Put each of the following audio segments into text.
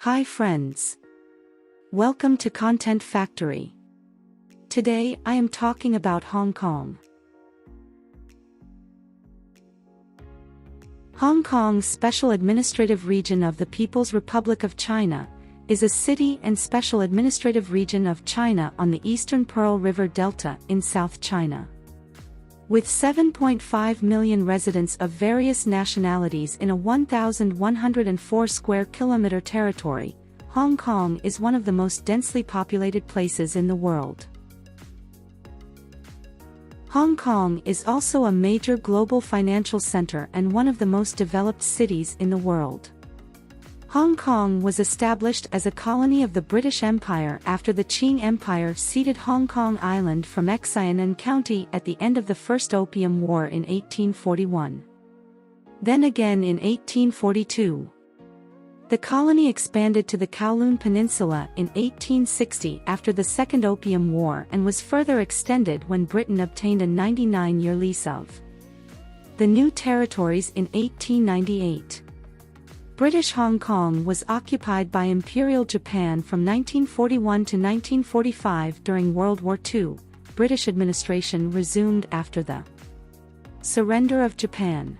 Hi friends. Welcome to Content Factory. Today I am talking about Hong Kong. Hong Kong's Special Administrative Region of the People's Republic of China is a city and special administrative region of China on the eastern Pearl River Delta in South China. With 7.5 million residents of various nationalities in a 1,104 square kilometer territory, Hong Kong is one of the most densely populated places in the world. Hong Kong is also a major global financial center and one of the most developed cities in the world. Hong Kong was established as a colony of the British Empire after the Qing Empire ceded Hong Kong Island from Xiamen County at the end of the First Opium War in 1841. Then again in 1842. The colony expanded to the Kowloon Peninsula in 1860 after the Second Opium War and was further extended when Britain obtained a 99-year lease of the new territories in 1898. British Hong Kong was occupied by Imperial Japan from 1941 to 1945 during World War II. British administration resumed after the surrender of Japan.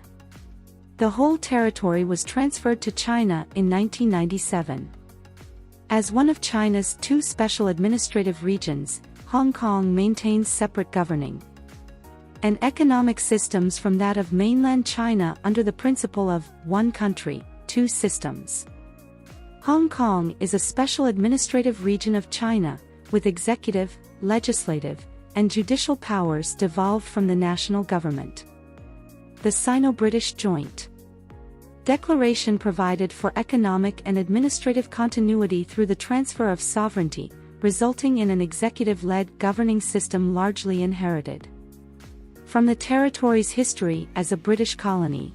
The whole territory was transferred to China in 1997. As one of China's two special administrative regions, Hong Kong maintains separate governing and economic systems from that of mainland China under the principle of one country, two systems. Hong Kong is a special administrative region of China, with executive, legislative, and judicial powers devolved from the national government. The Sino-British Joint Declaration provided for economic and administrative continuity through the transfer of sovereignty, resulting in an executive-led governing system largely inherited from the territory's history as a British colony.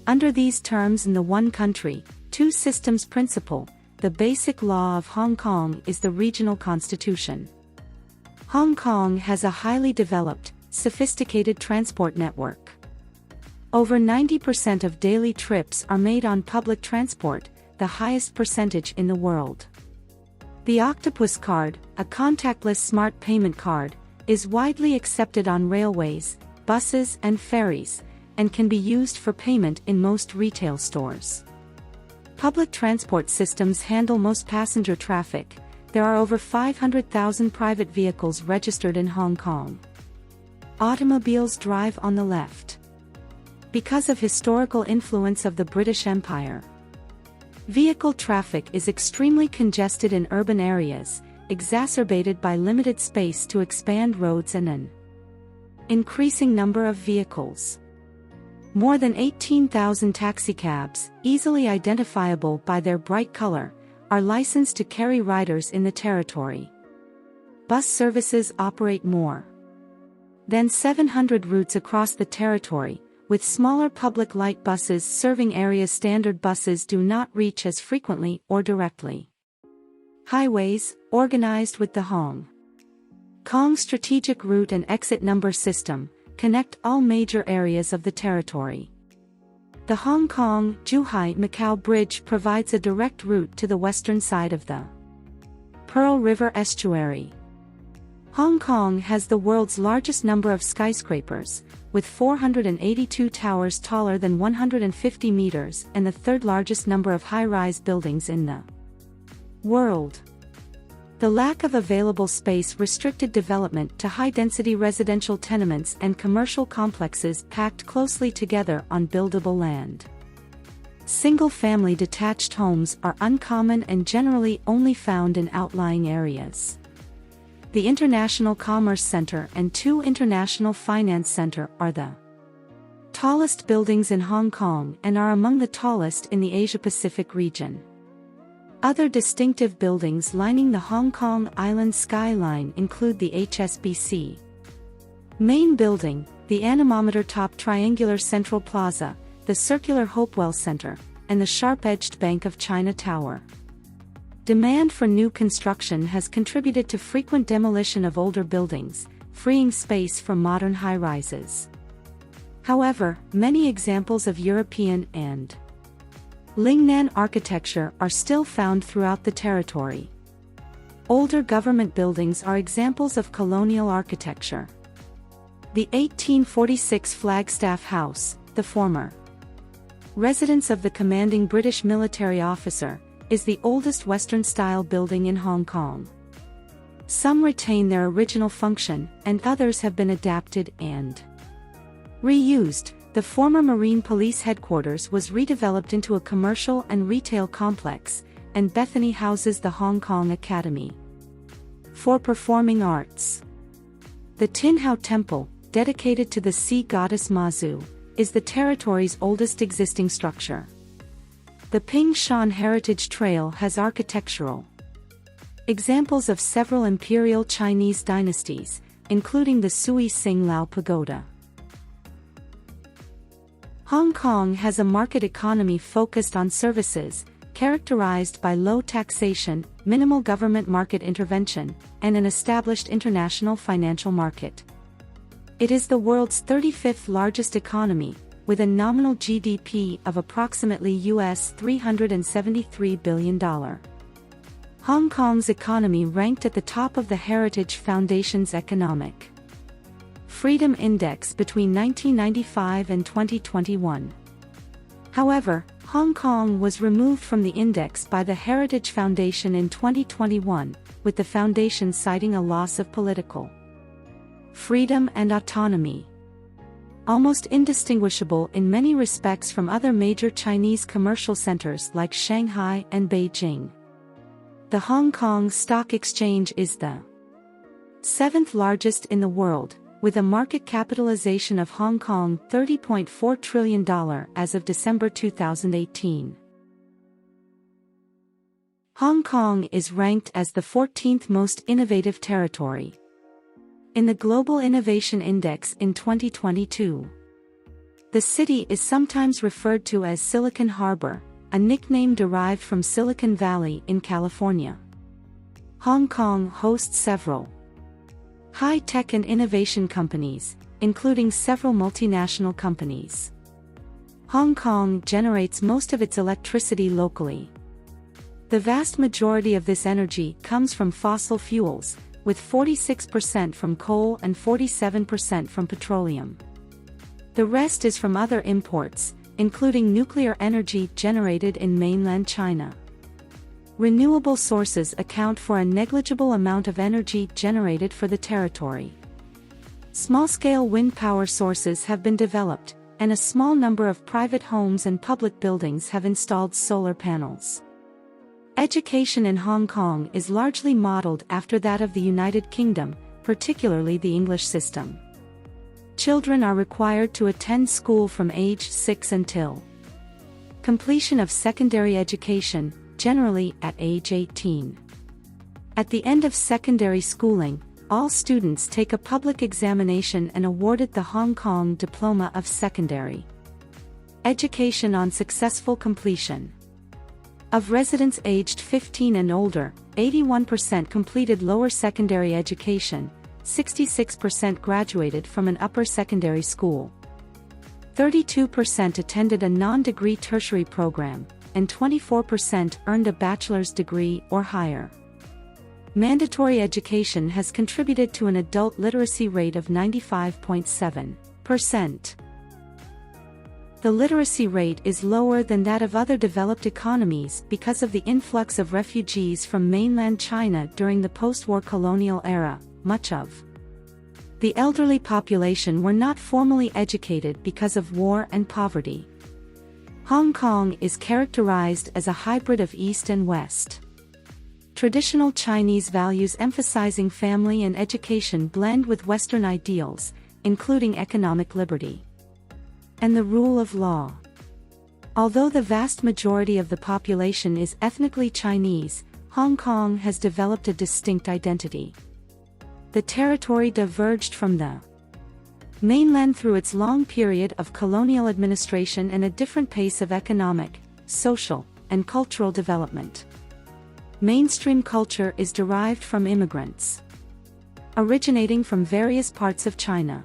Under these terms in the one country, two systems principle, the basic law of Hong Kong is the regional constitution. Hong Kong has a highly developed, sophisticated transport network. Over 90% of daily trips are made on public transport, the highest percentage in the world. The Octopus card, a contactless smart payment card, is widely accepted on railways, buses and ferries, and can be used for payment in most retail stores. Public transport systems handle most passenger traffic. There are over 500,000 private vehicles registered in Hong Kong. Automobiles drive on the left. Because of historical influence of the British Empire, vehicle traffic is extremely congested in urban areas, exacerbated by limited space to expand roads and an increasing number of vehicles. More than 18,000 taxicabs, easily identifiable by their bright color, are licensed to carry riders in the territory. Bus services operate more than 700 routes across the territory, with smaller public light buses serving areas standard buses do not reach as frequently or directly. Highways, organized with the Hong Kong Strategic Route and Exit Number System, connect all major areas of the territory. The Hong Kong-Zhuhai-Macau Bridge provides a direct route to the western side of the Pearl River estuary. Hong Kong has the world's largest number of skyscrapers, with 482 towers taller than 150 meters and the third largest number of high-rise buildings in the world. The lack of available space restricted development to high-density residential tenements and commercial complexes packed closely together on buildable land. Single-family detached homes are uncommon and generally only found in outlying areas. The International Commerce Center and two International Finance Center are the tallest buildings in Hong Kong and are among the tallest in the Asia-Pacific region. Other distinctive buildings lining the Hong Kong Island skyline include the HSBC main building, the anemometer-top triangular Central Plaza, the circular Hopewell Center, and the sharp-edged Bank of China Tower. Demand for new construction has contributed to frequent demolition of older buildings, freeing space for modern high-rises. However, many examples of European and Lingnan architecture are still found throughout the territory. Older government buildings are examples of colonial architecture. The 1846 Flagstaff House, the former residence of the commanding British military officer, is the oldest Western-style building in Hong Kong. Some retain their original function, and others have been adapted and reused. The former Marine Police headquarters was redeveloped into a commercial and retail complex, and Bethany houses the Hong Kong Academy for Performing Arts. The Tin Hau Temple, dedicated to the sea goddess Mazu, is the territory's oldest existing structure. The Ping Shan Heritage Trail has architectural examples of several imperial Chinese dynasties, including the Sui Sing Lao Pagoda. Hong Kong has a market economy focused on services, characterized by low taxation, minimal government market intervention, and an established international financial market. It is the world's 35th largest economy, with a nominal GDP of approximately US $373 billion. Hong Kong's economy ranked at the top of the Heritage Foundation's Economic Freedom Index between 1995 and 2021. However, Hong Kong was removed from the index by the Heritage Foundation in 2021, with the foundation citing a loss of political freedom and autonomy. Almost indistinguishable in many respects from other major Chinese commercial centers like Shanghai and Beijing. The Hong Kong Stock Exchange is the seventh largest in the world, with a market capitalization of Hong Kong $30.4 trillion as of December 2018. Hong Kong is ranked as the 14th most innovative territory in the Global Innovation Index in 2022. The city is sometimes referred to as Silicon Harbor, a nickname derived from Silicon Valley in California. Hong Kong hosts several high-tech and innovation companies, including several multinational companies. Hong Kong generates most of its electricity locally. The vast majority of this energy comes from fossil fuels, with 46% from coal and 47% from petroleum. The rest is from other imports, including nuclear energy generated in mainland China. Renewable sources account for a negligible amount of energy generated for the territory. Small-scale wind power sources have been developed, and a small number of private homes and public buildings have installed solar panels. Education in Hong Kong is largely modeled after that of the United Kingdom, particularly the English system. Children are required to attend school from age 6 until completion of secondary education, generally at age 18. At the end of secondary schooling, all students take a public examination and awarded the Hong Kong Diploma of Secondary Education on successful completion. Of residents aged 15 and older, 81% completed lower secondary education, 66% graduated from an upper secondary school. 32% attended a non-degree tertiary program, and 24% earned a bachelor's degree or higher. Mandatory education has contributed to an adult literacy rate of 95.7%. The literacy rate is lower than that of other developed economies because of the influx of refugees from mainland China during the post-war colonial era. Much of the elderly population were not formally educated because of war and poverty. Hong Kong is characterized as a hybrid of East and West. Traditional Chinese values emphasizing family and education blend with Western ideals, including economic liberty and the rule of law. Although the vast majority of the population is ethnically Chinese, Hong Kong has developed a distinct identity. The territory diverged from the mainland through its long period of colonial administration and a different pace of economic, social, and cultural development. Mainstream culture is derived from immigrants originating from various parts of China.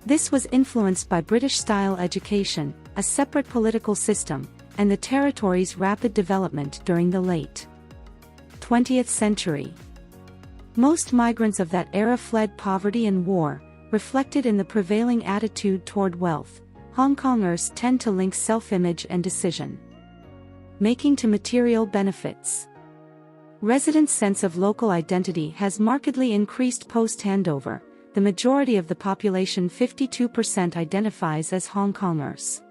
This was influenced by British-style education, a separate political system, and the territory's rapid development during the late 20th century. Most migrants of that era fled poverty and war, reflected in the prevailing attitude toward wealth. Hong Kongers tend to link self-image and decision-making to material benefits. Residents' sense of local identity has markedly increased post-handover. The majority of the population, 52%, identifies as Hong Kongers,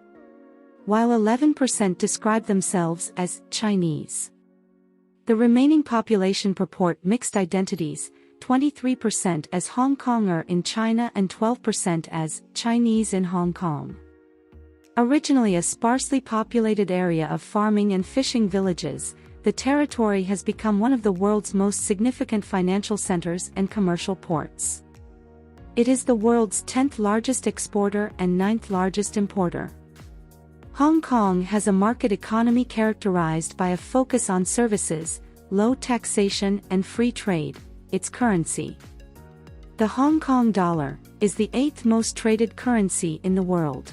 while 11% describe themselves as Chinese. The remaining population purport mixed identities, 23% as Hong Konger in China and 12% as Chinese in Hong Kong. Originally a sparsely populated area of farming and fishing villages, the territory has become one of the world's most significant financial centers and commercial ports. It is the world's 10th largest exporter and 9th largest importer. Hong Kong has a market economy characterized by a focus on services, low taxation and free trade. Its currency, the Hong Kong dollar, is the 8th most traded currency in the world.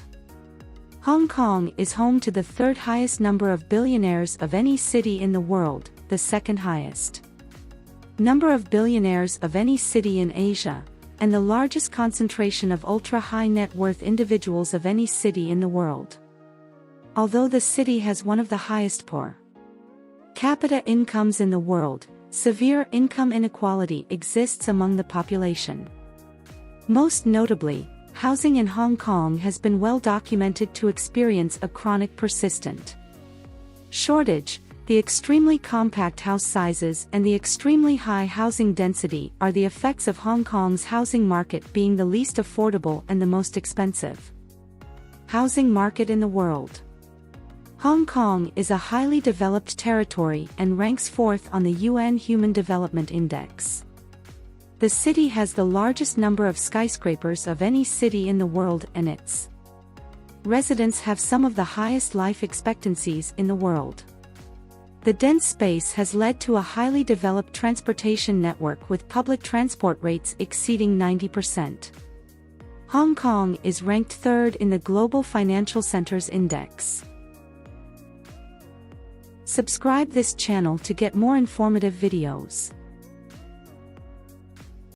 Hong Kong is home to the 3rd highest number of billionaires of any city in the world, the 2nd highest number of billionaires of any city in Asia, and the largest concentration of ultra-high net worth individuals of any city in the world. Although the city has one of the highest per capita incomes in the world, severe income inequality exists among the population. Most notably, housing in Hong Kong has been well documented to experience a chronic persistent shortage. The extremely compact house sizes and the extremely high housing density are the effects of Hong Kong's housing market being the least affordable and the most expensive housing market in the world. Hong Kong is a highly developed territory and ranks 4th on the UN Human Development Index. The city has the largest number of skyscrapers of any city in the world, and its residents have some of the highest life expectancies in the world. The dense space has led to a highly developed transportation network with public transport rates exceeding 90%. Hong Kong is ranked 3rd in the Global Financial Centers Index. Subscribe this channel to get more informative videos.